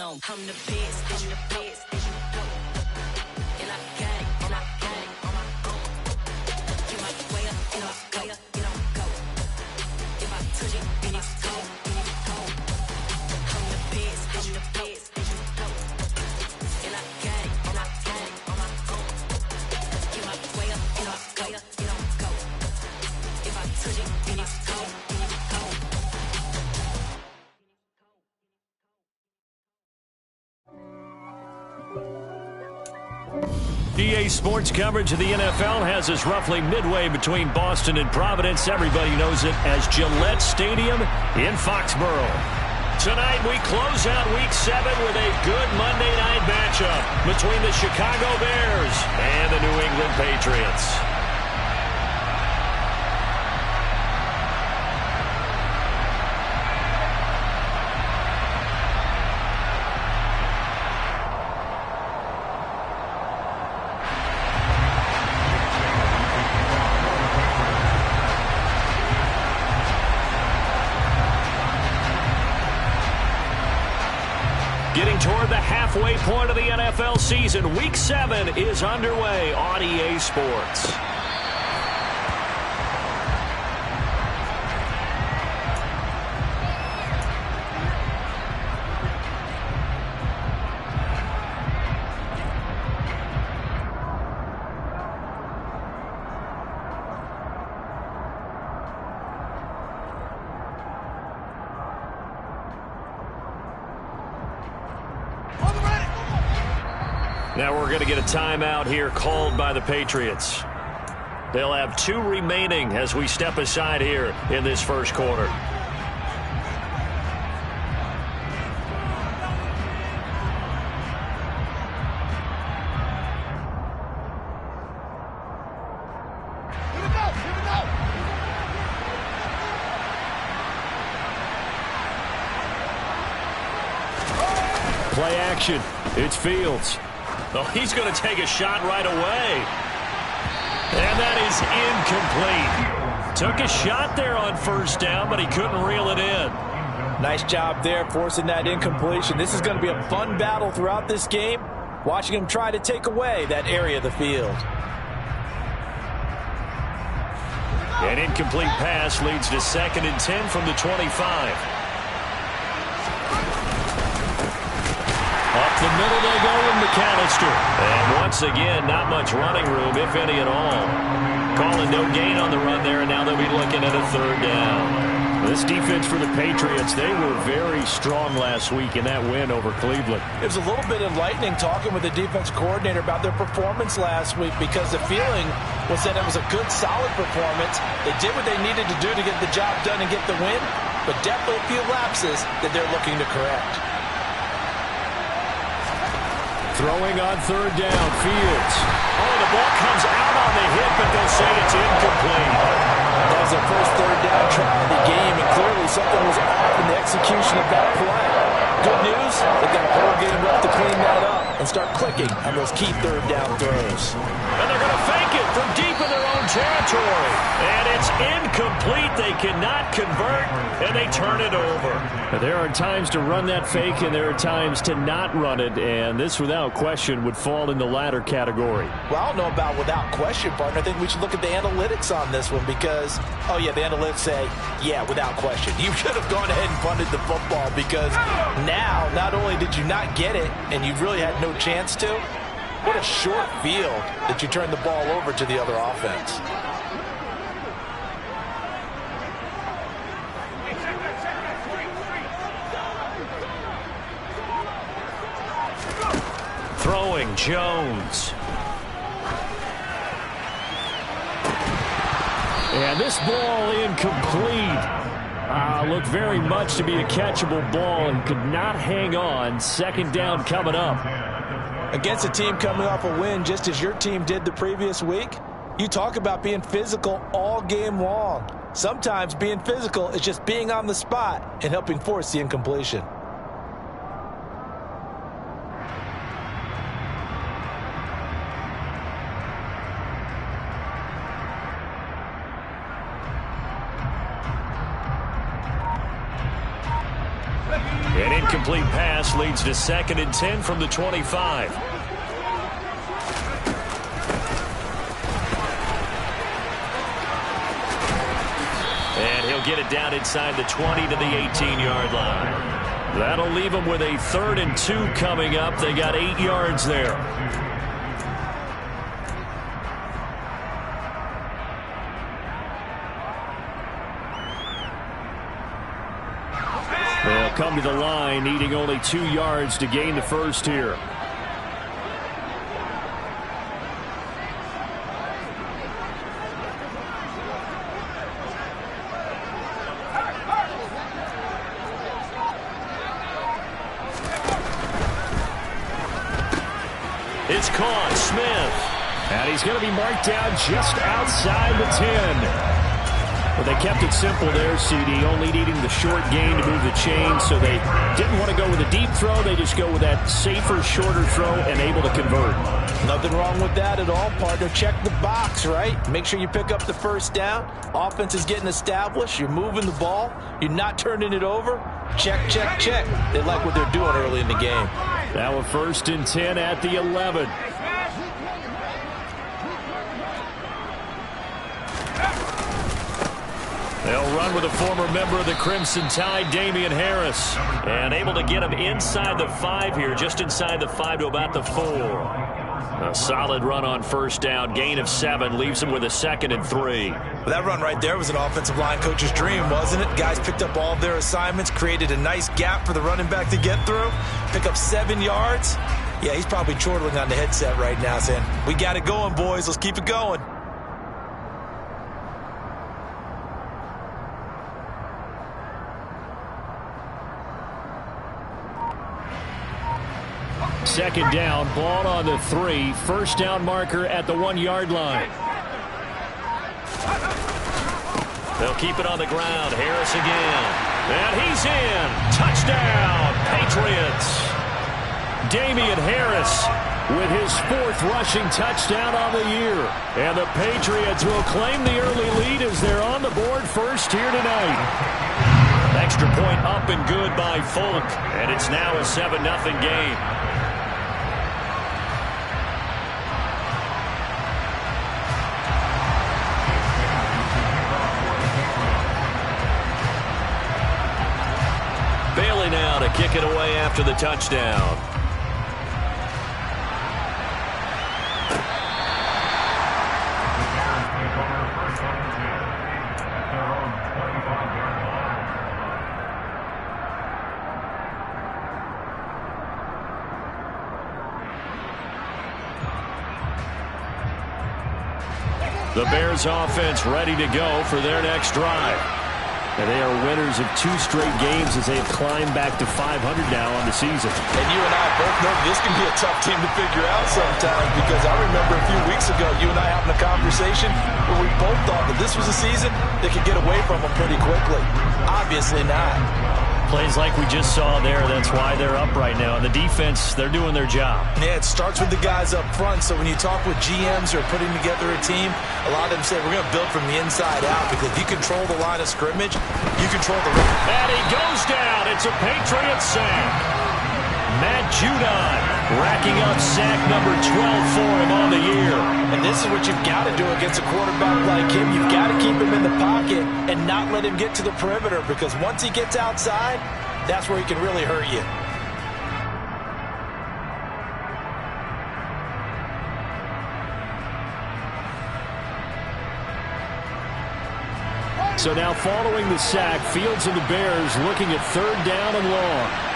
I'm the best, I'm the best, there you go. And I got it, and I got it on my own. You might way up, you know, go, you don't go. If I touch it, then it's cold, then it's cold. I'm the best, there you go. And I got it, and I got it on my own. You might way up, you know, go, you don't go. If I touch it, then it's cold, then it's cold. EA Sports coverage of the NFL has us roughly midway between Boston and Providence. Everybody knows it as Gillette Stadium in Foxborough. Tonight we close out Week 7 with a good Monday night matchup between the Chicago Bears and the New England Patriots. Getting toward the halfway point of the NFL season, Week 7 is underway on EA Sports. Now we're going to get a timeout here called by the Patriots. They'll have 2 remaining as we step aside here in this first quarter. Play action. It's Fields. Oh, he's going to take a shot right away. And that is incomplete. Took a shot there on first down, but he couldn't reel it in. Nice job there forcing that incompletion. This is going to be a fun battle throughout this game, watching him try to take away that area of the field. An incomplete pass leads to 2nd and 10 from the 25. Up the middle they go in McAllister. And once again, not much running room, if any at all. Calling no gain on the run there, and now they'll be looking at a 3rd down. This defense for the Patriots, they were very strong last week in that win over Cleveland. It was a little bit enlightening talking with the defense coordinator about their performance last week, because the feeling was that it was a good, solid performance. They did what they needed to do to get the job done and get the win, but definitely a few lapses that they're looking to correct. Throwing on 3rd down, Fields. Oh, the ball comes out on the hit, but they'll say it's incomplete. That was their first 3rd down try of the game, and clearly something was off in the execution of that play. Good news, they've got a whole game left to clean that up and start clicking on those key 3rd down throws. And they're going to fake it from deep in their own territory. And it's incomplete. They cannot convert, and they turn it over. There are times to run that fake, and there are times to not run it, and this, without question, would fall in the latter category. Well, I don't know about without question, partner. I think we should look at the analytics on this one because, oh, yeah, the analytics say, yeah, without question. You should have gone ahead and punted the football because now, not only did you not get it, and you really had no chance to, what a short field that you turned the ball over to the other offense. Throwing, Jones. And this ball incomplete. Looked very much to be a catchable ball and could not hang on. 2nd down coming up. Against a team coming off a win just as your team did the previous week, you talk about being physical all game long. Sometimes being physical is just being on the spot and helping force the incompletion. incomplete pass leads to 2nd and 10 from the 25. And he'll get it down inside the 20 to the 18-yard line. That'll leave them with a 3rd and 2 coming up. They got 8 yards there. They'll come to the line, needing only 2 yards to gain the first here. It's caught, Smith. And he's going to be marked down just outside the 10. Well, they kept it simple there, CD, only needing the short gain to move the chain, so they didn't want to go with a deep throw. They just go with that safer, shorter throw and able to convert. Nothing wrong with that at all, partner. Check the box, right? Make sure you pick up the first down. Offense is getting established. You're moving the ball. You're not turning it over. Check, check, check. They like what they're doing early in the game. Now a 1st and 10 at the 11. They'll run with a former member of the Crimson Tide, Damian Harris. And able to get him inside the 5 here, just inside the 5 to about the 4. A solid run on 1st down, gain of 7, leaves him with a 2nd and 3. Well, that run right there was an offensive line coach's dream, wasn't it? Guys picked up all of their assignments, created a nice gap for the running back to get through, pick up 7 yards. Yeah, he's probably chortling on the headset right now saying, we got it going, boys. Let's keep it going. Second down, ball on the 3. 1st down marker at the 1-yard line. They'll keep it on the ground. Harris again. And he's in. Touchdown, Patriots. Damian Harris with his 4th rushing touchdown on the year. And the Patriots will claim the early lead as they're on the board first here tonight. Extra point up and good by Folk. And it's now a 7-0 game. Bailey now to kick it away after the touchdown. The Bears offense ready to go for their next drive. And they are winners of 2 straight games as they have climbed back to 500 now on the season. And you and I both know this can be a tough team to figure out sometimes, because I remember a few weeks ago you and I having a conversation where we both thought that this was a season that could get away from them pretty quickly. Obviously not. Plays like we just saw there, that's why they're up right now. And the defense, they're doing their job. Yeah, it starts with the guys up front. So when you talk with GMs who are putting together a team, a lot of them say we're going to build from the inside out, because if you control the line of scrimmage, you control the rim. And he goes down. It's a Patriots sack. Matt Judon racking up sack number 12 for him on the year. And this is what you've got to do against a quarterback like him. You've got to keep him in the pocket and not let him get to the perimeter, because once he gets outside, that's where he can really hurt you. So now following the sack, Fields and the Bears looking at 3rd down and long.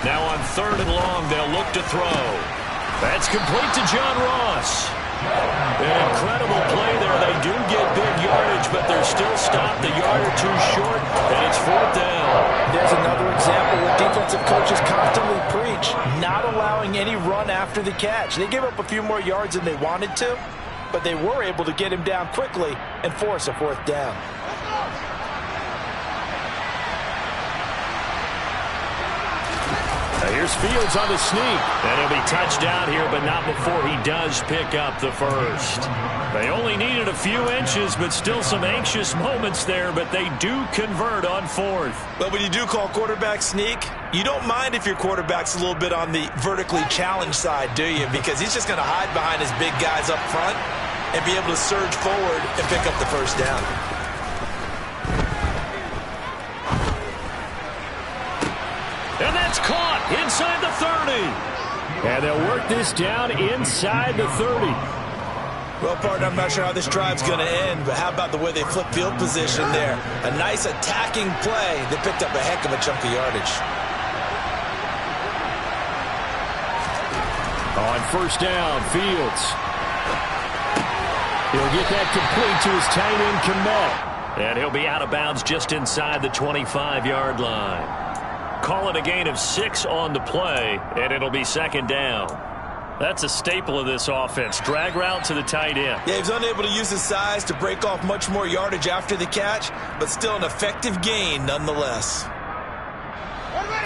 Now on 3rd and long, they'll look to throw. That's complete to John Ross. An incredible play there. They do get big yardage, but they're still stopped a yard or 2 short, and it's 4th down. There's another example where defensive coaches constantly preach, not allowing any run after the catch. They gave up a few more yards than they wanted to, but they were able to get him down quickly and force a 4th down. Now here's Fields on the sneak. And he'll be touched out here, but not before he does pick up the first. They only needed a few inches, but still some anxious moments there, but they do convert on fourth. But when you do call quarterback sneak, you don't mind if your quarterback's a little bit on the vertically challenged side, do you? Because he's just going to hide behind his big guys up front and be able to surge forward and pick up the first down. And that's caught inside the 30. And they'll work this down inside the 30. Well, partner, I'm not sure how this drive's going to end, but how about the way they flip field position there? A nice attacking play that picked up a heck of a chunk of yardage. On first down, Fields. He'll get that complete to his tight end, Kmet. And he'll be out of bounds just inside the 25-yard line. Call it a gain of 6 on the play, and it'll be second down. That's a staple of this offense. Drag route to the tight end. Yeah, he's unable to use his size to break off much more yardage after the catch, but still an effective gain nonetheless.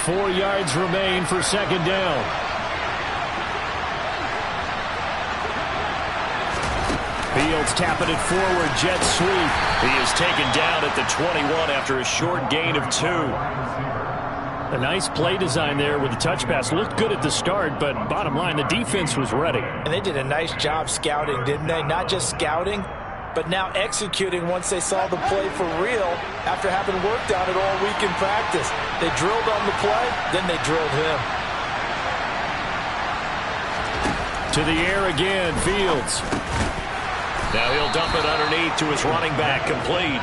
4 yards remain for second down. Fields tapping it forward, jet sweep. He is taken down at the 21 after a short gain of 2. A nice play design there with the touch pass. Looked good at the start, but bottom line, the defense was ready. And they did a nice job scouting, didn't they? Not just scouting, but now executing once they saw the play for real after having worked on it all week in practice. They drilled on the play, then they drilled him. To the air again, Fields. Now he'll dump it underneath to his running back, complete.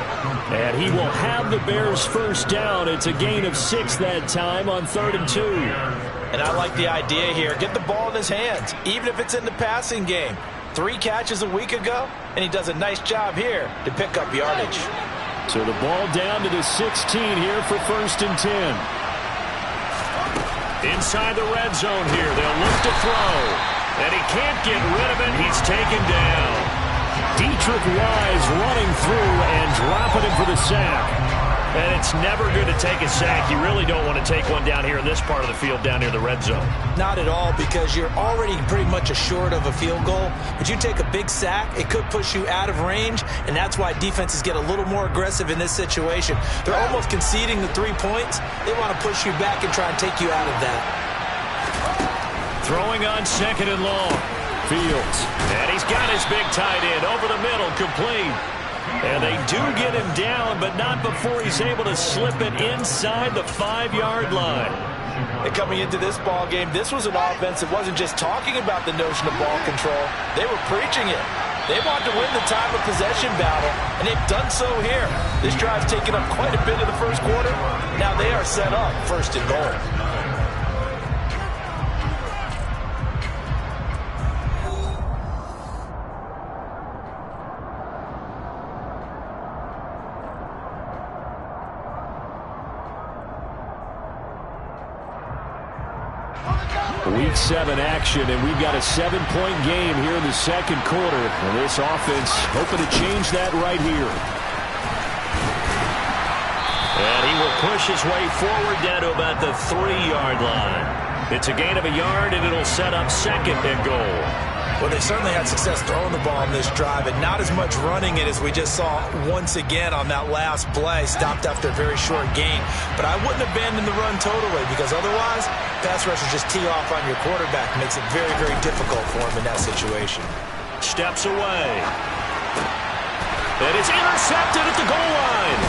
And he will have the Bears first down. It's a gain of 6 that time on 3rd and 2. And I like the idea here. Get the ball in his hands, even if it's in the passing game. 3 catches a week ago, and he does a nice job here to pick up yardage. So the ball down to the 16 here for 1st and 10. Inside the red zone here. They'll look to throw. And he can't get rid of it. He's taken down. Dietrich Wise running through and dropping him for the sack. And it's never good to take a sack. You really don't want to take one down here in this part of the field down near the red zone. Not at all, because you're already pretty much assured of a field goal. But you take a big sack, it could push you out of range, and that's why defenses get a little more aggressive in this situation. They're almost conceding the 3 points. They want to push you back and try and take you out of that. Throwing on 2nd and long. Fields. And he's got his big tight end over the middle, complete. And they do get him down, but not before he's able to slip it inside the 5-yard line. And coming into this ball game, this was an offense that wasn't just talking about the notion of ball control. They were preaching it. They want to win the time of possession battle, and they've done so here. This drive's taken up quite a bit of the first quarter. Now they are set up 1st and goal. Week 7 action, and we've got a 7-point game here in the second quarter. And this offense hoping to change that right here. And he will push his way forward down to about the 3-yard line. It's a gain of a yard, and it'll set up 2nd and goal. Well, they certainly had success throwing the ball in this drive, and not as much running it as we just saw once again on that last play, stopped after a very short gain. But I wouldn't abandon the run totally, because otherwise, pass rushers just tee off on your quarterback. Makes it very, very difficult for him in that situation. Steps away. And it's intercepted at the goal line.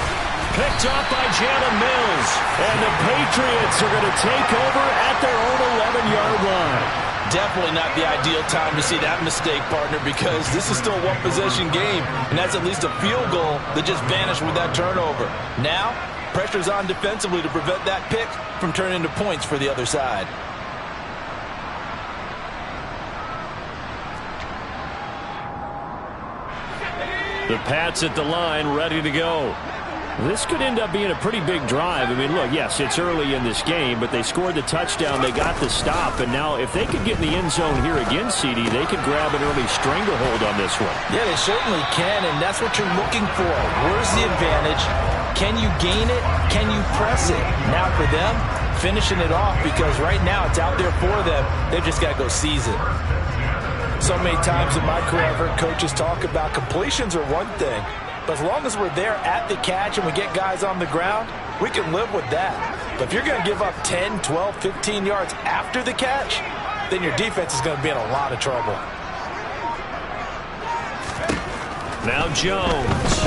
Picked up by Jalen Mills. And the Patriots are going to take over at their own 11-yard line. Definitely not the ideal time to see that mistake, partner, because this is still a one-possession game, and that's at least a field goal that just vanished with that turnover. Now, pressure's on defensively to prevent that pick from turning into points for the other side. The Pats at the line, ready to go. This could end up being a pretty big drive. I mean, look, yes, it's early in this game, but they scored the touchdown, they got the stop, and now if they could get in the end zone here again, CD, they could grab an early stranglehold on this one. Yeah, they certainly can, and that's what you're looking for. Where's the advantage? Can you gain it? Can you press it? Now for them, finishing it off, because right now it's out there for them. They've just got to go seize it. So many times in my career I've heard coaches talk about completions are one thing, but as long as we're there at the catch and we get guys on the ground, we can live with that. But if you're going to give up 10, 12, 15 yards after the catch, then your defense is going to be in a lot of trouble. Now Jones.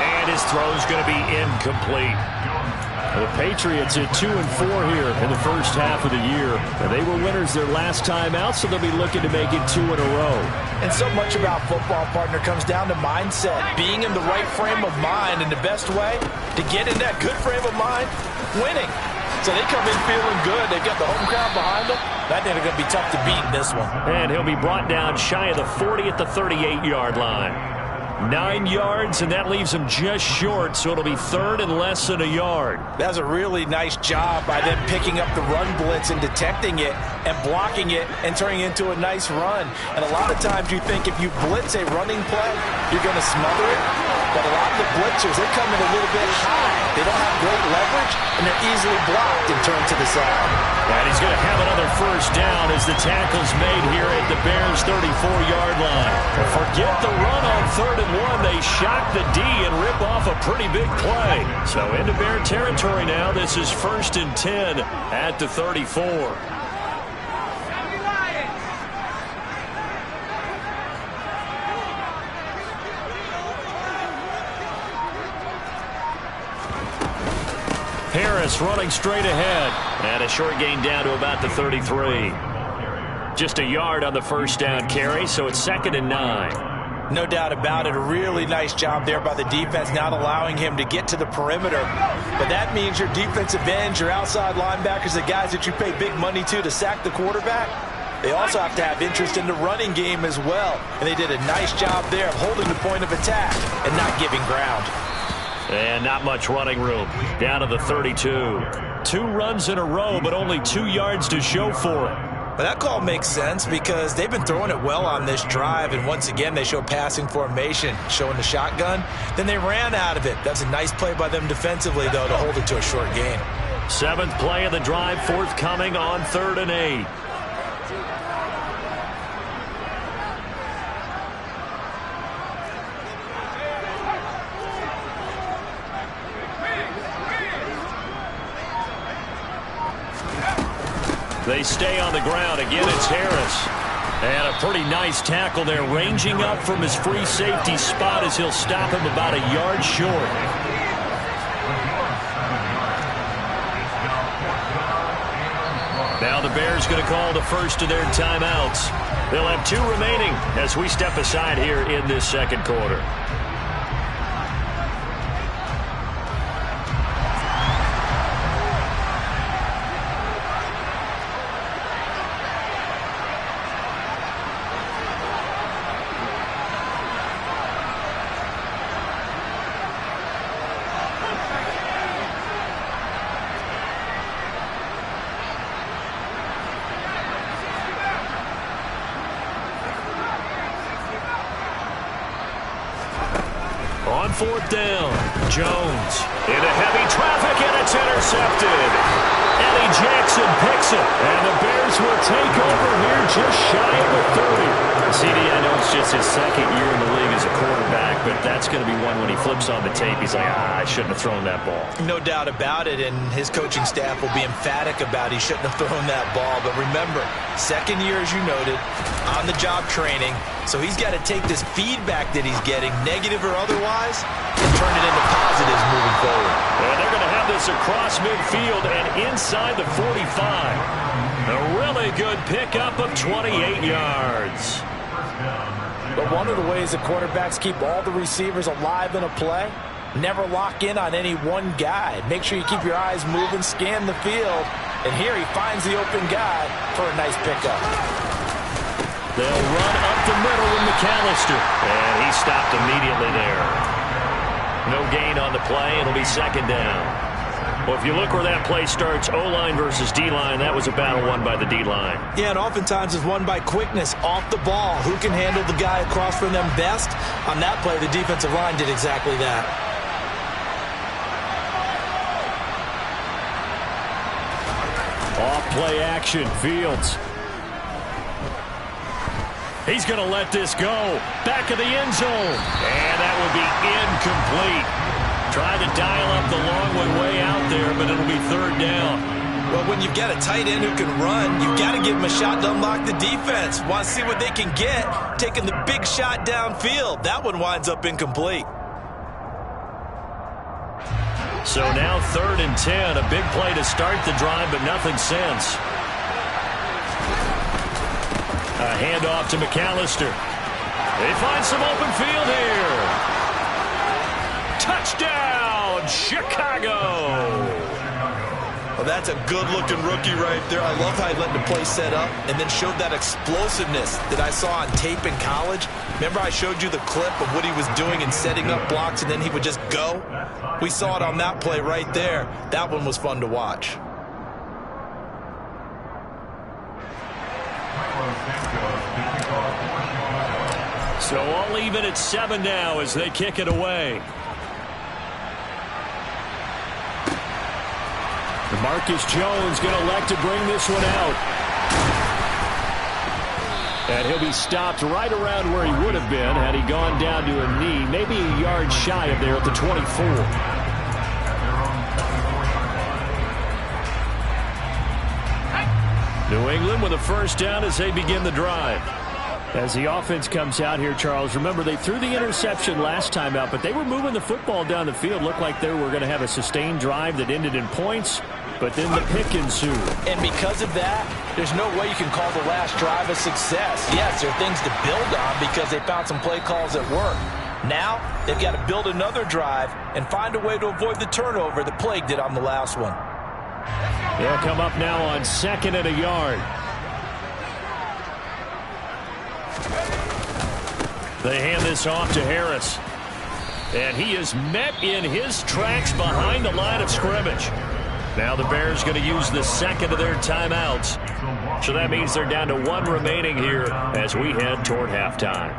And his throw's going to be incomplete. The Patriots at 2-4 here in the first half of the year. And they were winners their last time out, so they'll be looking to make it 2 in a row. And so much about football, partner, comes down to mindset. Being in the right frame of mind, and the best way to get in that good frame of mind, winning. So they come in feeling good. They've got the home crowd behind them. I think they're going to be tough to beat in this one. And he'll be brought down shy of the 40 at the 38-yard line. 9 yards, and that leaves him just short, so it'll be third and less than a yard. That was a really nice job by them picking up the run blitz and detecting it and blocking it and turning it into a nice run. And a lot of times you think if you blitz a running play, you're going to smother it. But a lot of the blitzers, they come in a little bit high. They don't have great leverage, and they're easily blocked and turned to the side. And he's going to have another first down as the tackle's made here at the Bears' 34-yard line. Forget the run on 3rd and 1. They shock the D and rip off a pretty big play. So into Bear territory now. This is 1st and 10 at the 34. Harris running straight ahead. And a short gain down to about the 33. Just a yard on the first down carry, so it's 2nd and 9. No doubt about it. A really nice job there by the defense, not allowing him to get to the perimeter. But that means your defensive ends, your outside linebackers, the guys that you pay big money to sack the quarterback, they also have to have interest in the running game as well. And they did a nice job there of holding the point of attack and not giving ground. And not much running room. Down to the 32. 2 runs in a row, but only 2 yards to show for it. But that call makes sense because they've been throwing it well on this drive, and once again they show passing formation, showing the shotgun. Then they ran out of it. That's a nice play by them defensively, though, to hold it to a short gain. 7th play of the drive forthcoming on 3rd and 8. They stay on the ground. Again, it's Harris. And a pretty nice tackle there, ranging up from his free safety spot as he'll stop him about a yard short. Now the Bears going to call the first of their timeouts. They'll have 2 remaining as we step aside here in this second quarter. On 4th down, Jones into heavy traffic, and it's intercepted. Eddie Jackson picks it, and the Bears will take over here just shy of the 30. CD, I know it's just his 2nd year in the league as a quarterback, but that's going to be one when he flips on the tape. He's like, I shouldn't have thrown that ball. No doubt about it, and his coaching staff will be emphatic about he shouldn't have thrown that ball. But remember, 2nd year, as you noted, on-the-job training, so he's got to take this feedback that he's getting, negative or otherwise, and turn it into positives moving forward. And they're going to have this across midfield and inside the 45. A really good pickup of 28 yards. But one of the ways the quarterbacks keep all the receivers alive in a play, never lock in on any one guy. Make sure you keep your eyes moving, scan the field, and here he finds the open guy for a nice pickup. They'll run up the middle with McAllister, and he stopped immediately there. No gain on the play. It'll be 2nd down. Well, if you look where that play starts, O-line versus D-line, that was a battle won by the D-line. Yeah, and oftentimes it's won by quickness off the ball. Who can handle the guy across from them best? On that play, the defensive line did exactly that. Play action, Fields. He's going to let this go. Back of the end zone. And that would be incomplete. Trying to dial up the long way out there, but it'll be third down. Well, when you've got a tight end who can run, you've got to give him a shot to unlock the defense. Want to see what they can get. Taking the big shot downfield. That one winds up incomplete. So now 3rd and 10. A big play to start the drive, but nothing since. A handoff to McAllister. They find some open field here. Touchdown, Chicago. Well, that's a good-looking rookie right there. I love how he let the play set up and then showed that explosiveness that I saw on tape in college. Remember I showed you the clip of what he was doing and setting up blocks, and then he would just go? We saw it on that play right there. That one was fun to watch. So all even at 7 now as they kick it away. Marcus Jones going to elect to bring this one out. And he'll be stopped right around where he would have been had he gone down to a knee, maybe a yard shy of there at the 24. New England with a first down as they begin the drive. As the offense comes out here, Charles, remember they threw the interception last time out, but they were moving the football down the field. Looked like they were going to have a sustained drive that ended in points, but then the pick ensued. And because of that, there's no way you can call the last drive a success. Yes, there are things to build on because they found some play calls that work. Now, they've got to build another drive and find a way to avoid the turnover that plagued it on the last one. They'll come up now on 2nd and a yard. They hand this off to Harris. And he is met in his tracks behind the line of scrimmage. Now the Bears going to use the second of their timeouts. So that means they're down to 1 remaining here as we head toward halftime.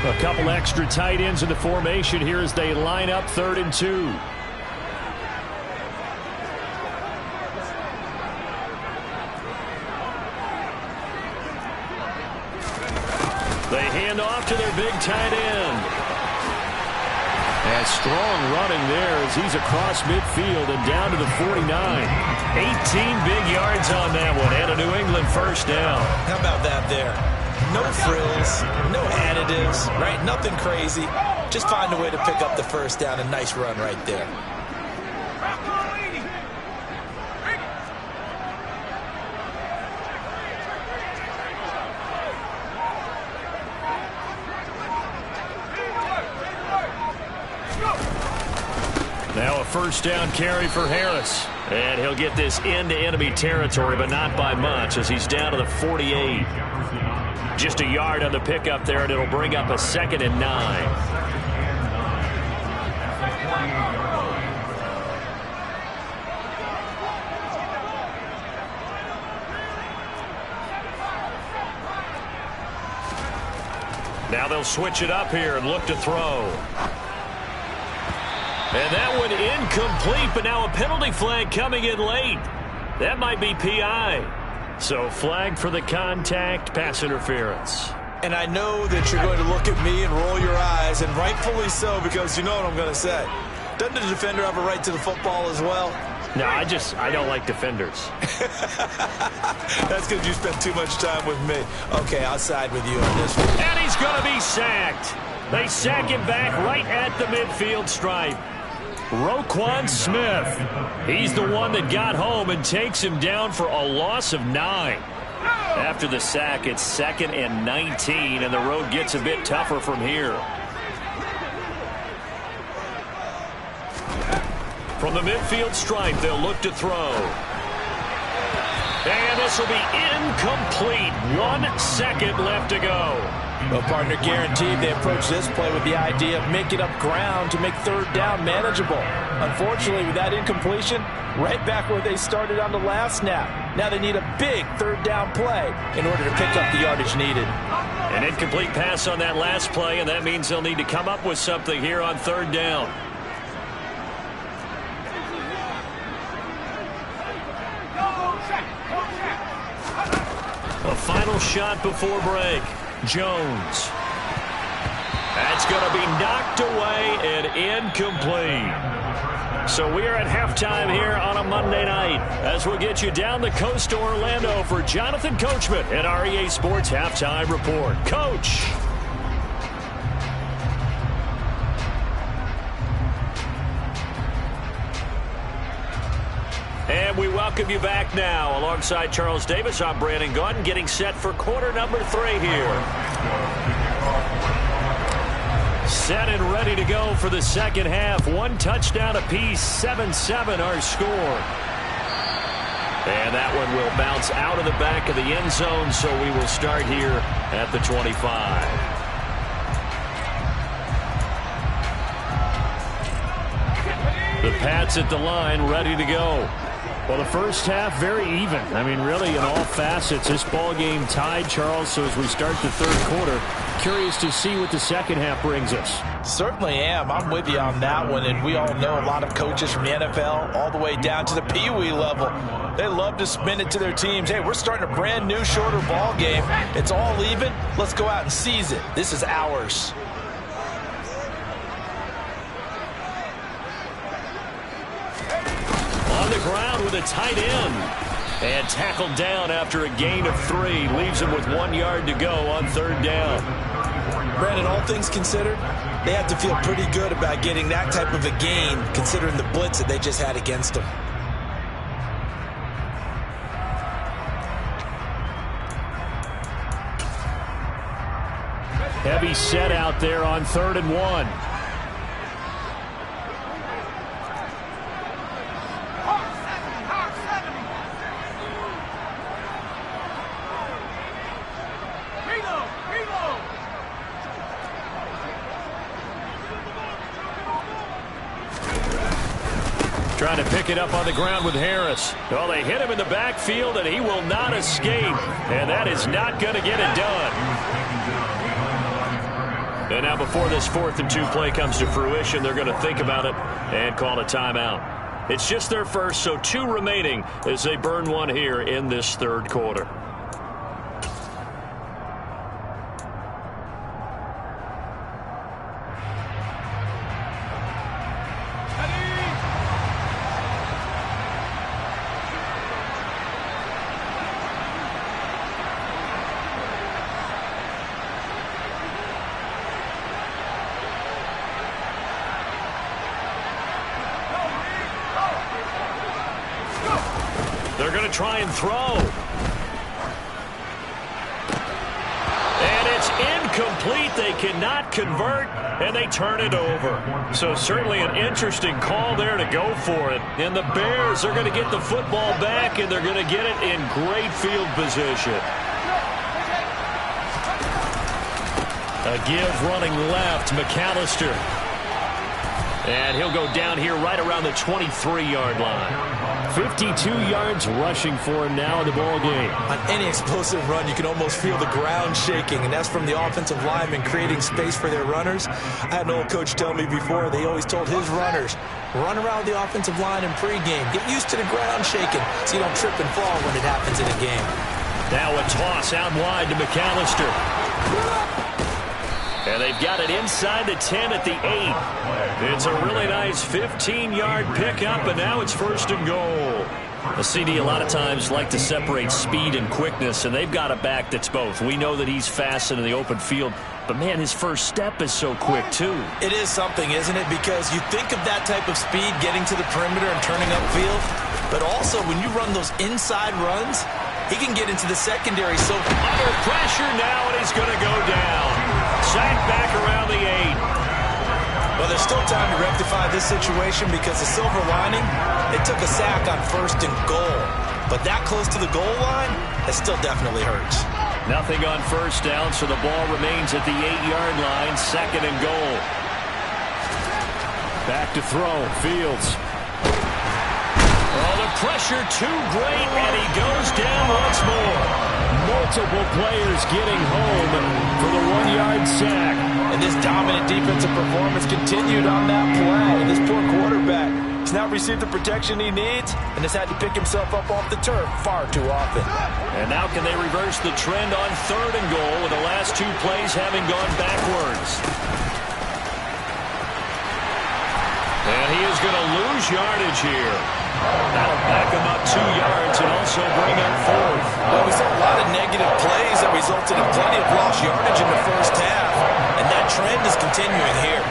A couple extra tight ends in the formation here as they line up 3rd and 2. They hand off to their big tight end. And strong running there as he's across midfield and down to the 49. 18 big yards on that one and a New England first down. How about that there? No frills, no additives, right? Nothing crazy. Just find a way to pick up the first down. A nice run right there. Now a first down carry for Harris. And he'll get this into enemy territory, but not by much as he's down to the 48. Just a yard on the pickup there, and it'll bring up a 2nd and 9. Now they'll switch it up here and look to throw. And that one incomplete, but now a penalty flag coming in late. That might be PI. So flag for the contact, pass interference. And I know that you're going to look at me and roll your eyes, and rightfully so, because you know what I'm going to say. Doesn't the defender have a right to the football as well? No, I don't like defenders. That's because you spent too much time with me. Okay, I'll side with you on this one. And he's going to be sacked. They sack him back right at the midfield stripe. Roquan Smith. He's the one that got home and takes him down for a loss of 9. After the sack, it's 2nd and 19, and the road gets a bit tougher from here. From the midfield stripe, they'll look to throw. And this will be incomplete. 1 second left to go. Well, partner, guaranteed they approach this play with the idea of making up ground to make 3rd down manageable. Unfortunately, with that incompletion, right back where they started on the last snap. Now they need a big 3rd down play in order to pick up the yardage needed. An incomplete pass on that last play, and that means they'll need to come up with something here on 3rd down. A final shot before break. Jones. That's going to be knocked away and incomplete. So we are at halftime here on a Monday night as we'll get you down the coast to Orlando for Jonathan Coachman at our EA Sports Halftime Report. Coach. And we welcome you back now. Alongside Charles Davis, I'm Brandon Gaudin, getting set for quarter number 3 here. Set and ready to go for the second half. 1 touchdown apiece, 7-7 our score. And that one will bounce out of the back of the end zone, so we will start here at the 25. The Pats at the line, ready to go. Well, the first half, very even. I mean, really, in all facets, this ball game tied, Charles. So as we start the third quarter, curious to see what the second half brings us. Certainly am. I'm with you on that one. And we all know a lot of coaches from the NFL all the way down to the Pee Wee level. They love to spin it to their teams. Hey, we're starting a brand new, shorter ball game. It's all even. Let's go out and seize it. This is ours. On the ground with a tight end. And tackled down after a gain of 3. Leaves him with 1 yard to go on third down. Brandon, all things considered, they have to feel pretty good about getting that type of a gain, considering the blitz that they just had against them. Heavy set out there on 3rd and 1. Trying to pick it up on the ground with Harris. Well, they hit him in the backfield, and he will not escape. And that is not going to get it done. And now before this 4th and 2 play comes to fruition, they're going to think about it and call a timeout. It's just their first, so 2 remaining as they burn 1 here in this third quarter. They're going to try and throw. And it's incomplete. They cannot convert, and they turn it over. So certainly an interesting call there to go for it. And the Bears are going to get the football back, and they're going to get it in great field position. A give running left, McAllister. And he'll go down here right around the 23-yard line. 52 yards rushing for him now in the ball game. On any explosive run, you can almost feel the ground shaking, and that's from the offensive linemen creating space for their runners. I had an old coach tell me before, they always told his runners, run around the offensive line in pregame. Get used to the ground shaking so you don't trip and fall when it happens in a game. Now a toss out wide to McAllister. And they've got it inside the 10 at the 8. It's a really nice 15-yard pickup, and now it's 1st and goal. A CD a lot of times like to separate speed and quickness, and they've got a back that's both. We know that he's fast in the open field, but, man, his first step is so quick, too. It is something, isn't it? Because you think of that type of speed getting to the perimeter and turning upfield, but also when you run those inside runs, he can get into the secondary. So under pressure now, and he's going to go down. Sacked back around the 8. Well, there's still time to rectify this situation because the silver lining, they took a sack on 1st and goal. But that close to the goal line, that still definitely hurts. Nothing on 1st down, so the ball remains at the 8-yard line, 2nd and goal. Back to throw, Fields. Oh, the pressure too great, and he goes down once more. Multiple players getting home for the 1-yard sack. And this dominant defensive performance continued on that play. This poor quarterback He's not received the protection he needs and has had to pick himself up off the turf far too often. And now can they reverse the trend on 3rd and goal with the last 2 plays having gone backwards? And he is going to lose yardage here. That'll back him up 2 yards and also bring up 4th. Well, we saw a lot of negative plays that resulted in plenty of lost yardage in the first half, and that trend is continuing here.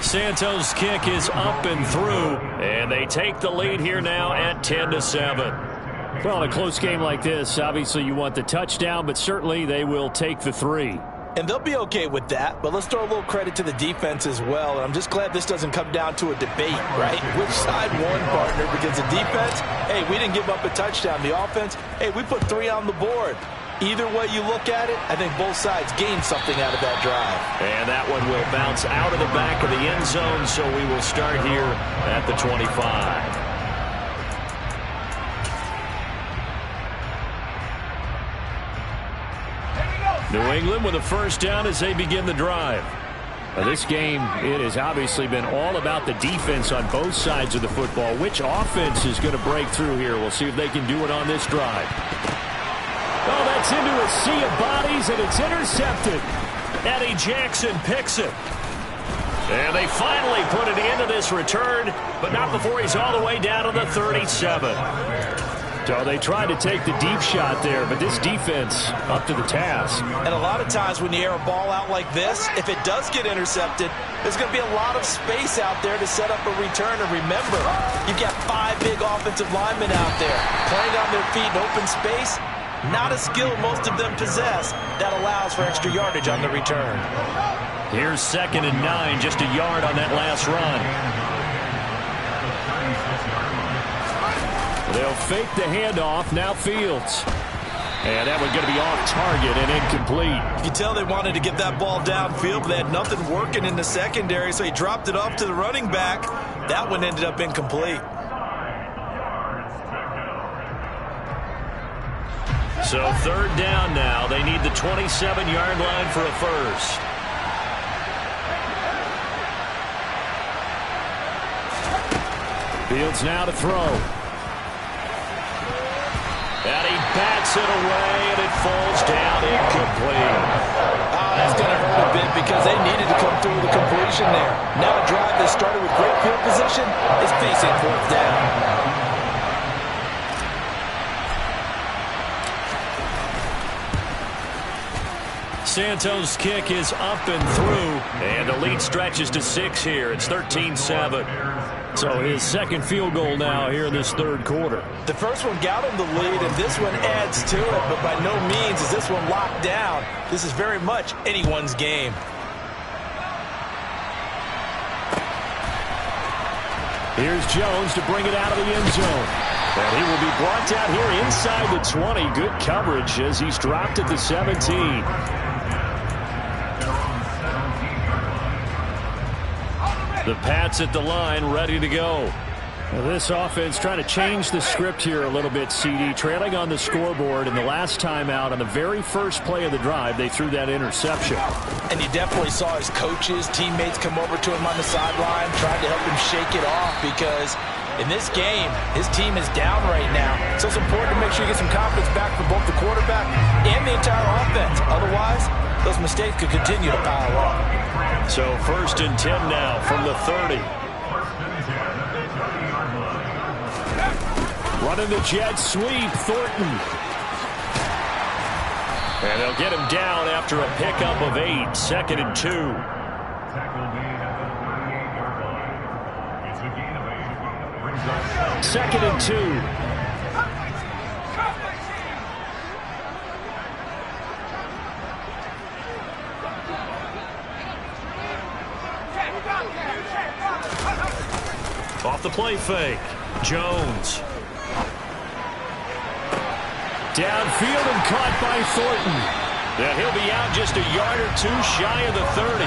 Santos' kick is up and through, and they take the lead here now at 10-7. Well, in a close game like this, obviously you want the touchdown, but certainly they will take the 3. And they'll be okay with that, but let's throw a little credit to the defense as well. And I'm just glad this doesn't come down to a debate, right? Which side won, partner? Because the defense, hey, we didn't give up a touchdown. The offense, hey, we put 3 on the board. Either way you look at it, I think both sides gained something out of that drive. And that one will bounce out of the back of the end zone, so we will start here at the 25. New England with a first down as they begin the drive. Now this game, it has obviously been all about the defense on both sides of the football. Which offense is going to break through here? We'll see if they can do it on this drive. Oh, that's into a sea of bodies, and it's intercepted. Eddie Jackson picks it. And they finally put it into this return, but not before he's all the way down to the 37. So they tried to take the deep shot there, but this defense up to the task. And a lot of times when you air a ball out like this, if it does get intercepted, there's going to be a lot of space out there to set up a return. And remember, you've got 5 big offensive linemen out there playing on their feet in open space. Not a skill most of them possess that allows for extra yardage on the return. Here's 2nd and 9, just a yard on that last run. They'll fake the handoff. Now Fields. And that one's going to be off target and incomplete. You can tell they wanted to get that ball downfield, but they had nothing working in the secondary, so he dropped it off to the running back. That one ended up incomplete. So 3rd down now. They need the 27-yard line for a first. Fields now to throw. And he bats it away, and it falls down incomplete. That's going to hurt a bit because they needed to come through with a completion there. Now a drive that started with great field position is facing 4th down. Santos' kick is up and through, and the lead stretches to 6 here. It's 13-7. So his 2nd field goal now here in this 3rd quarter. The first one got him the lead, and this one adds to it, but by no means is this one locked down. This is very much anyone's game. Here's Jones to bring it out of the end zone. And he will be brought down here inside the 20. Good coverage as he's dropped at the 17. The Pats at the line, ready to go. Well, this offense trying to change the script here a little bit, CD. Trailing on the scoreboard, and the last time out on the very first play of the drive, they threw that interception. And you definitely saw his coaches, teammates come over to him on the sideline, trying to help him shake it off because in this game, his team is down right now. So it's important to make sure you get some confidence back for both the quarterback and the entire offense. Otherwise, those mistakes could continue to pile up. So 1st and 10 now from the 30. Running the jet sweep, Thornton. And they'll get him down after a pickup of 8. 2nd and 2. Second and 2. Off the play fake. Jones. Downfield and caught by Thornton. And he'll be out just a yard or 2 shy of the 30.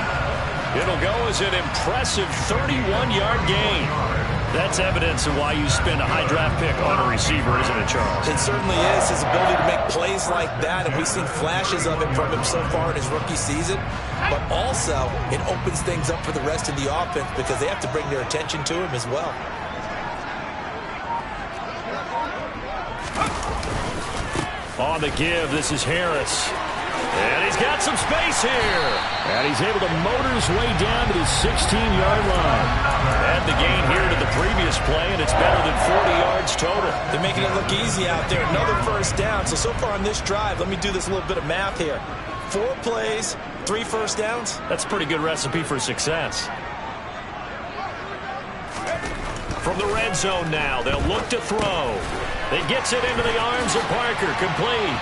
It'll go as an impressive 31-yard gain. That's evidence of why you spend a high draft pick on a receiver, isn't it, Charles? It certainly is. His ability to make plays like that, and we've seen flashes of it from him so far in his rookie season. But also, it opens things up for the rest of the offense because they have to bring their attention to him as well. On the give, this is Harris. And he's got some space here. And he's able to motor his way down to the 16-yard line. And the gain here to the previous play, and it's better than 40 yards total. They're making it look easy out there. Another first down. So far on this drive, let me do this little bit of math here. 4 plays, 3 first downs. That's a pretty good recipe for success. From the red zone now, they'll look to throw. He gets it into the arms of Parker, complete.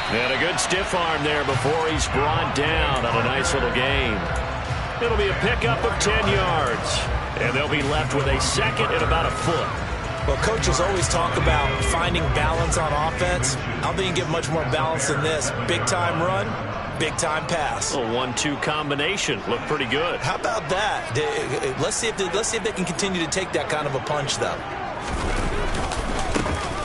And a good stiff arm there before he's brought down on a nice little gain. It'll be a pickup of 10 yards. And they'll be left with a second and about a foot. Well, coaches always talk about finding balance on offense. I don't think you get much more balance than this. Big-time run, big-time pass. A 1-2 combination. Looked pretty good. How about that? Let's see if they can continue to take that kind of a punch, though.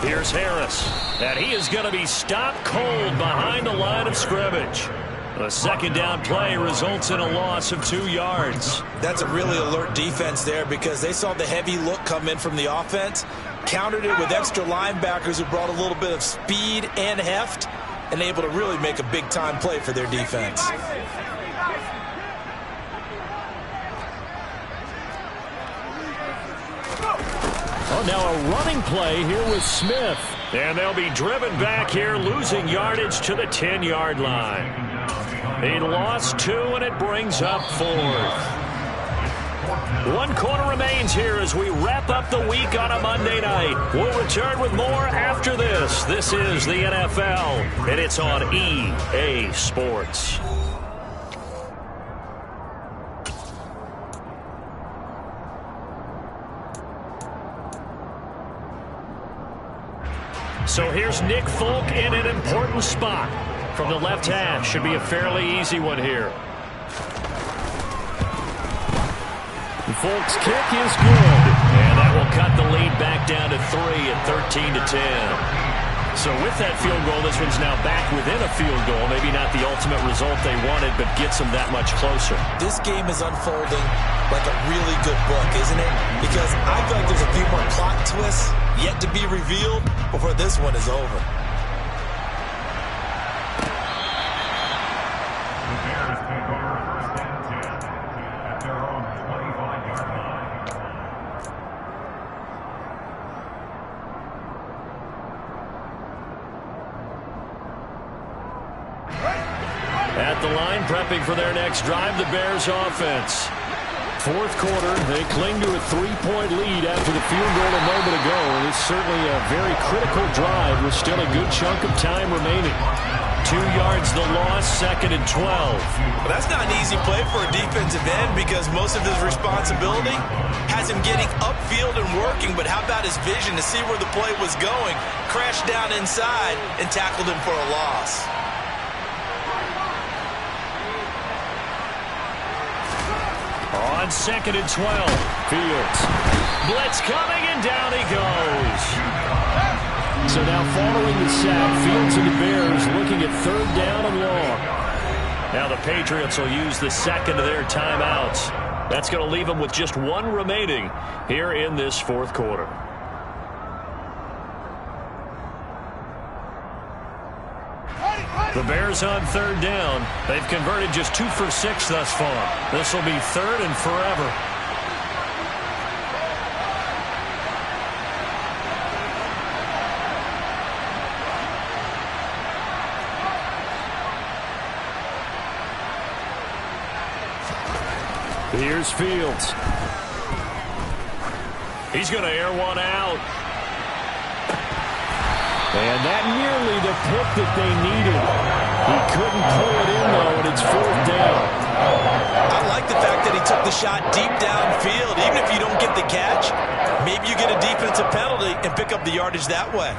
Here's Harris. And he is going to be stopped cold behind the line of scrimmage. A second down play results in a loss of 2 yards. That's a really alert defense there because they saw the heavy look come in from the offense, countered it with extra linebackers who brought a little bit of speed and heft, and able to really make a big-time play for their defense. Oh, now a running play here with Smith. And they'll be driven back here, losing yardage to the 10-yard line. He lost 2, and it brings up 4th. 1 quarter remains here as we wrap up the week on a Monday night. We'll return with more after this. This is the NFL, and it's on EA Sports. So here's Nick Folk in an important spot. From the left hash, should be a fairly easy one here. Folk's kick is good. And that will cut the lead back down to 3 at 13-10. So with that field goal, this one's now back within a field goal. Maybe not the ultimate result they wanted, but gets them that much closer. This game is unfolding like a really good book, isn't it? Because I feel like there's a few more plot twists yet to be revealed before this one is over. At the line, prepping for their next drive, the Bears offense. 4th quarter, they cling to a 3-point lead after the field goal a moment ago. And it's certainly a very critical drive with still a good chunk of time remaining. 2 yards the loss, 2nd and 12. Well, that's not an easy play for a defensive end because most of his responsibility has him getting upfield and working. But how about his vision to see where the play was going? Crashed down inside and tackled him for a loss. On 2nd and 12, Fields. Blitz coming, and down he goes. So now following the sack, Fields and the Bears looking at 3rd down and long. Now the Patriots will use the second of their timeouts. That's going to leave them with just 1 remaining here in this 4th quarter. The Bears on 3rd down. They've converted just 2 for 6 thus far. This will be 3rd and forever. Here's Fields. He's going to air one out. And that nearly the pick that they needed. He couldn't pull it in, though, and it's 4th down. I like the fact that he took the shot deep downfield. Even if you don't get the catch, maybe you get a defensive penalty and pick up the yardage that way.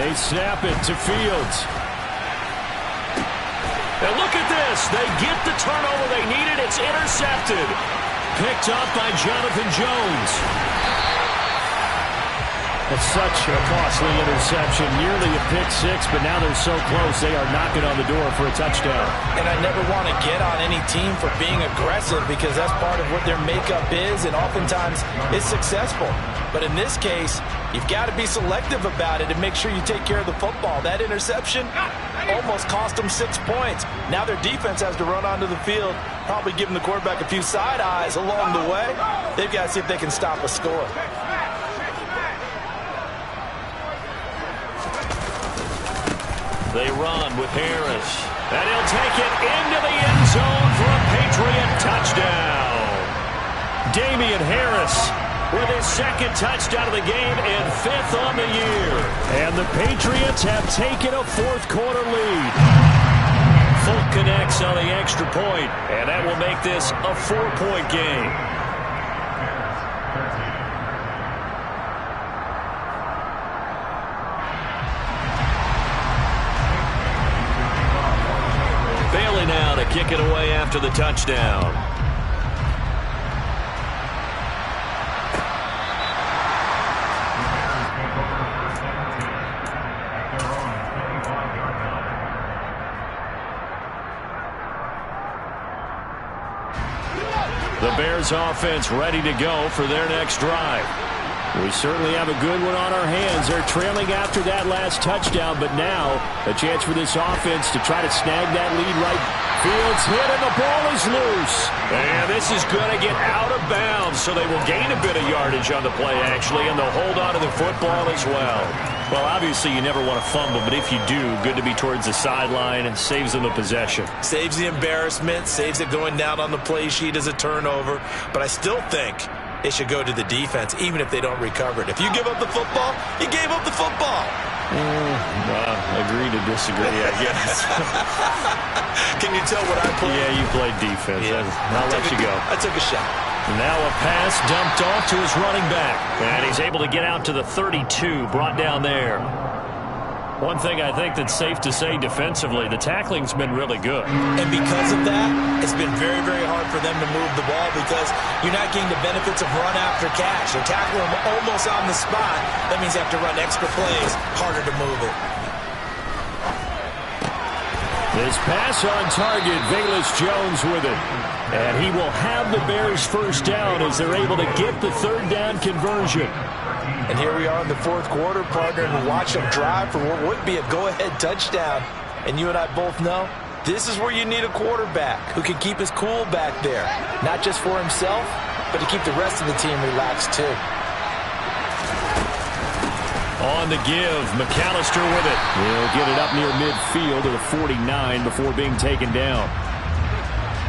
They snap it to Fields. And look at this. They get the turnover they needed. It's intercepted. Picked up by Jonathan Jones. It's such a costly interception. Nearly a pick six, but now they're so close they are knocking on the door for a touchdown. And I never want to get on any team for being aggressive because that's part of what their makeup is, and oftentimes it's successful. But in this case, you've got to be selective about it and make sure you take care of the football. That interception almost cost them 6 points. Now their defense has to run onto the field, probably giving the quarterback a few side eyes along the way. They've got to see if they can stop a score. They run with Harris. And he'll take it into the end zone for a Patriot touchdown. Damian Harris with his second touchdown of the game and 5th on the year. And the Patriots have taken a fourth-quarter lead. Folk connects on the extra point, and that will make this a 4-point game. Bailey now to kick it away after the touchdown. The Bears offense ready to go for their next drive. We certainly have a good one on our hands. They're trailing after that last touchdown, but now a chance for this offense to try to snag that lead right. Fields hit and the ball is loose. And this is going to get out of bounds, so they will gain a bit of yardage on the play, actually, and they'll hold on to the football as well. Well, obviously, you never want to fumble, but if you do, good to be towards the sideline and saves them the possession. Saves the embarrassment, saves it going down on the play sheet as a turnover. But I still think it should go to the defense, even if they don't recover it. If you give up the football, you gave up the football. Agree to disagree, I guess. Can you tell what I played? Yeah, you played defense. Yeah. I'll let you go. I took a shot. Now a pass dumped off to his running back. And he's able to get out to the 32, brought down there. One thing I think that's safe to say defensively, the tackling's been really good. And because of that, it's been very, very hard for them to move the ball because you're not getting the benefits of run after catch. They tackle them almost on the spot. That means they have to run extra plays, harder to move it. This pass on target, Velus Jones with it. And he will have the Bears first down as they're able to get the third down conversion. And here we are in the fourth quarter, partner, and watch them drive for what would be a go-ahead touchdown. And you and I both know this is where you need a quarterback who can keep his cool back there. Not just for himself, but to keep the rest of the team relaxed too. On the give, McAllister with it. He'll get it up near midfield to the 49 before being taken down.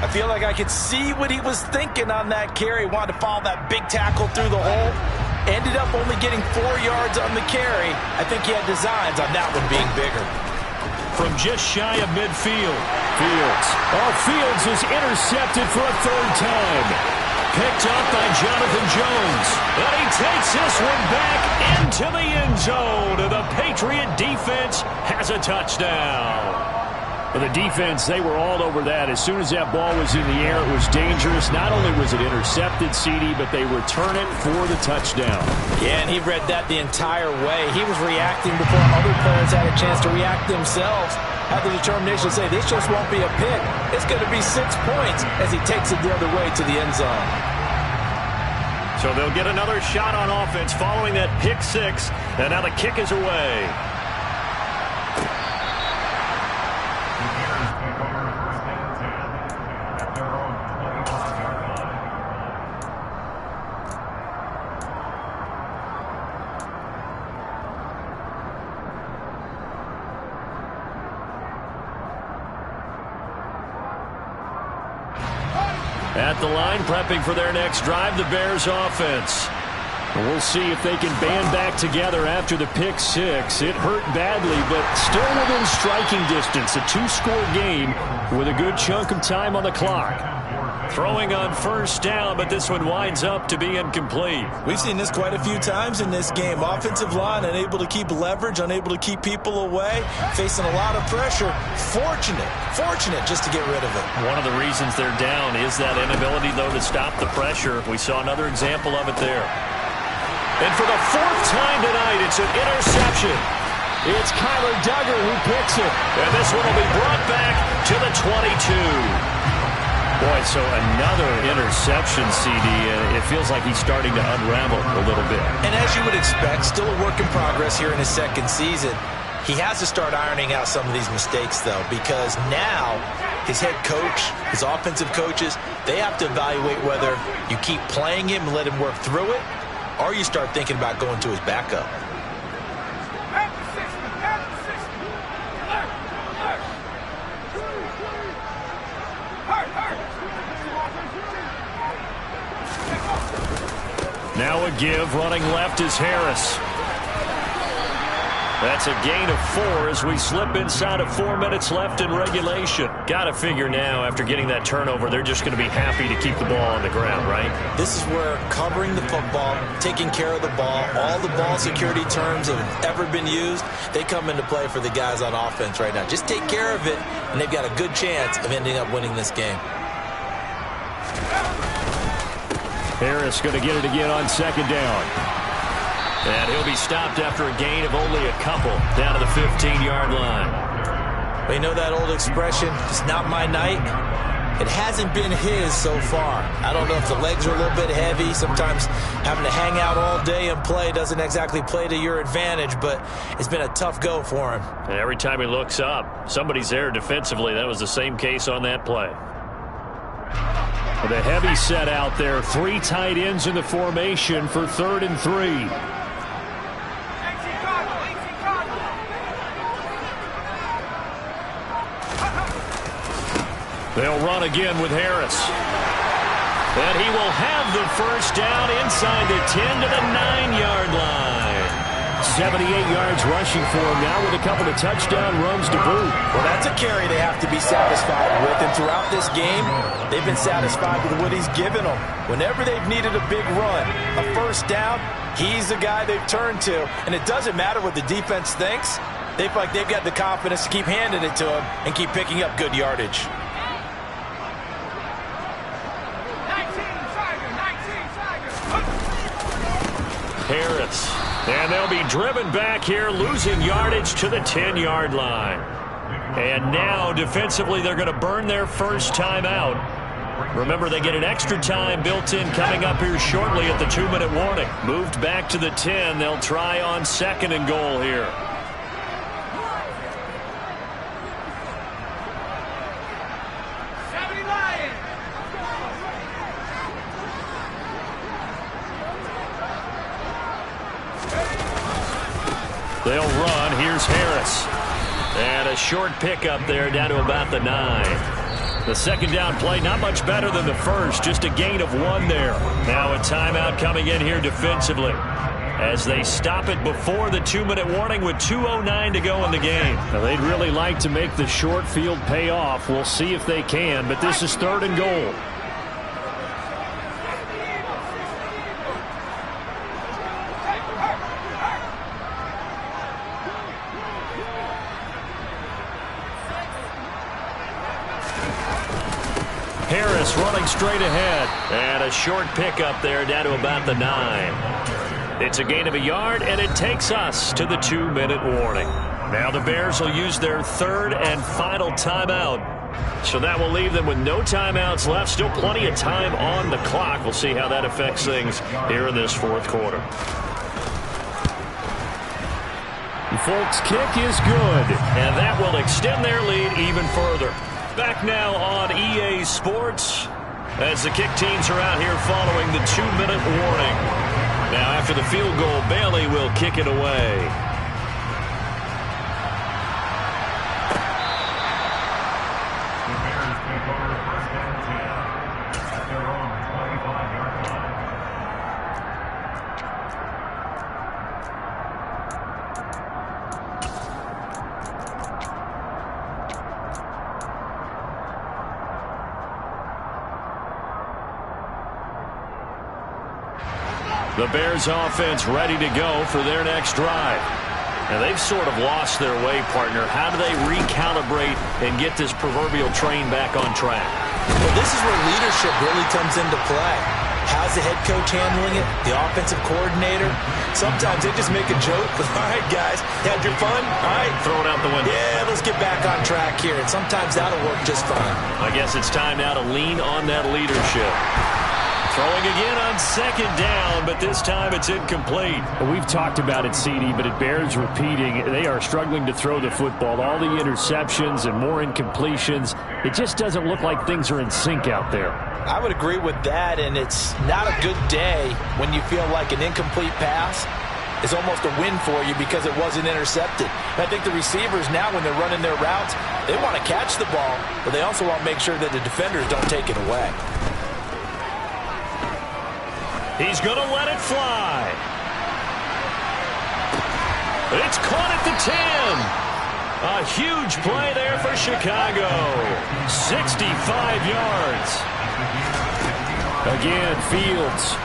I feel like I could see what he was thinking on that carry. Wanted to follow that big tackle through the hole. Ended up only getting 4 yards on the carry. I think he had designs on that one being bigger. From just shy of midfield. Fields is intercepted for a third time. Picked up by Jonathan Jones. And he takes this one back into the end zone. The Patriot defense has a touchdown. The defense, they were all over that. As soon as that ball was in the air, it was dangerous. Not only was it intercepted, CD, but they return it for the touchdown. Yeah, and he read that the entire way. He was reacting before other players had a chance to react themselves. Had the determination to say, this just won't be a pick. It's going to be 6 points as he takes it the other way to the end zone. So they'll get another shot on offense following that pick six. And now the kick is away. At the line, prepping for their next drive, the Bears offense. We'll see if they can band back together after the pick six. It hurt badly, but still within striking distance. A 2-score game with a good chunk of time on the clock. Throwing on first down, but this one winds up to be incomplete. We've seen this quite a few times in this game. Offensive line unable to keep leverage, unable to keep people away, facing a lot of pressure. Fortunate just to get rid of it. One of the reasons they're down is that inability, though, to stop the pressure. We saw another example of it there. And for the fourth time tonight, it's an interception. It's Kyler Duggar who picks it. And this one will be brought back to the 22. Boy, so another interception, CD, and it feels like he's starting to unravel a little bit. And as you would expect, still a work in progress here in his second season. He has to start ironing out some of these mistakes, though, because now his head coach, his offensive coaches, they have to evaluate whether you keep playing him and let him work through it, or you start thinking about going to his backup. Now a give, running left is Harris. That's a gain of 4 as we slip inside of 4 minutes left in regulation. Got to figure now, after getting that turnover, they're just going to be happy to keep the ball on the ground, right? This is where covering the football, taking care of the ball, all the ball security terms that have ever been used, they come into play for the guys on offense right now. Just take care of it, and they've got a good chance of ending up winning this game. Harris going to get it again on second down. And he'll be stopped after a gain of only a couple down to the 15-yard line. We know that old expression, it's not my night. It hasn't been his so far. I don't know if the legs are a little bit heavy. Sometimes having to hang out all day and play doesn't exactly play to your advantage, but it's been a tough go for him. And every time he looks up, somebody's there defensively. That was the same case on that play. With a heavy set out there, 3 tight ends in the formation for 3rd and 3. They'll run again with Harris. And he will have the first down inside the 10 to the 9-yard line. 78 yards rushing for him now with a couple of touchdown runs to boot. Well, that's a carry they have to be satisfied with. And throughout this game, they've been satisfied with what he's given them. Whenever they've needed a big run, a first down, he's the guy they've turned to. And it doesn't matter what the defense thinks. They feel like they've got the confidence to keep handing it to him and keep picking up good yardage. Harris. And they'll be driven back here, losing yardage to the 10-yard line. And now, defensively, they're going to burn their first time out. Remember, they get an extra time built in coming up here shortly at the 2-minute warning. Moved back to the 10. They'll try on 2nd and goal here. They'll run. Here's Harris. And a short pickup there down to about the 9. The second down play, not much better than the first. Just a gain of 1 there. Now a timeout coming in here defensively as they stop it before the 2-minute warning with 2:09 to go in the game. Now, they'd really like to make the short field pay off. We'll see if they can, but this is 3rd and goal. Harris running straight ahead. And a short pickup there down to about the 9. It's a gain of a yard, and it takes us to the 2-minute warning. Now the Bears will use their 3rd and final timeout. So that will leave them with no timeouts left. Still plenty of time on the clock. We'll see how that affects things here in this 4th quarter. Folks' kick is good. And that will extend their lead even further. Back now on EA Sports as the kick teams are out here following the 2-minute warning. Now after the field goal, Bailey will kick it away. The Bears offense ready to go for their next drive. Now, they've sort of lost their way, partner. How do they recalibrate and get this proverbial train back on track? Well, this is where leadership really comes into play. How's the head coach handling it? The offensive coordinator? Sometimes they just make a joke. All right, guys, had your fun? All right. Throw it out the window. Yeah, let's get back on track here. And sometimes that'll work just fine. I guess it's time now to lean on that leadership. Throwing again on second down, but this time it's incomplete. We've talked about it, CD, but it bears repeating. They are struggling to throw the football. All the interceptions and more incompletions. It just doesn't look like things are in sync out there. I would agree with that, and it's not a good day when you feel like an incomplete pass is almost a win for you because it wasn't intercepted. And I think the receivers now, when they're running their routes, they want to catch the ball, but they also want to make sure that the defenders don't take it away. He's going to let it fly. It's caught at the 10. A huge play there for Chicago. 65 yards. Again, Fields.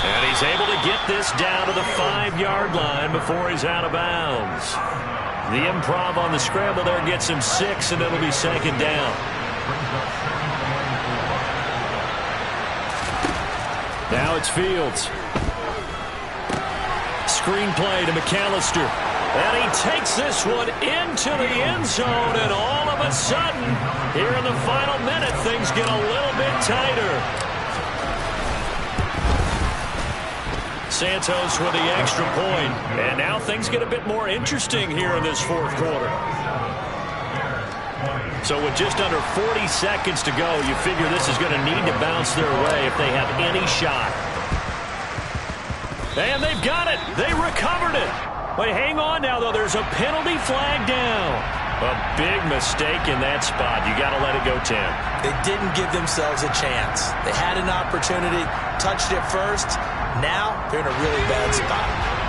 And he's able to get this down to the 5-yard line before he's out of bounds. The improv on the scramble there gets him 6, and it'll be second down. Now it's Fields. Screenplay to McAllister. And he takes this one into the end zone, and all of a sudden, here in the final minute, things get a little bit tighter. Santos with the extra point, and now things get a bit more interesting here in this fourth quarter. So with just under 40 seconds to go, you figure this is going to need to bounce their way if they have any shot. And they've got it. They recovered it. Wait, hang on now, though. There's a penalty flag down. A big mistake in that spot. You got to let it go 10. They didn't give themselves a chance. They had an opportunity, touched it first. Now they're in a really bad spot.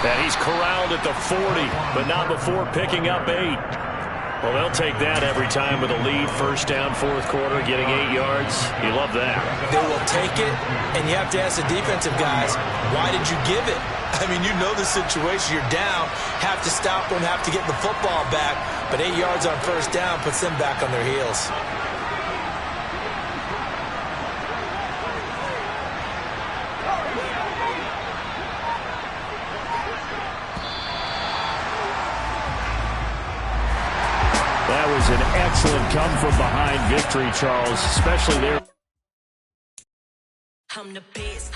And he's corralled at the 40, but not before picking up 8. Well, they'll take that every time with a lead. First down, fourth quarter, getting 8 yards. You love that. They will take it, and you have to ask the defensive guys, why did you give it? I mean, you know the situation. You're down, have to stop them, have to get the football back, but 8 yards on first down puts them back on their heels. That was an excellent come-from-behind victory, Charles, especially there. I'm the best.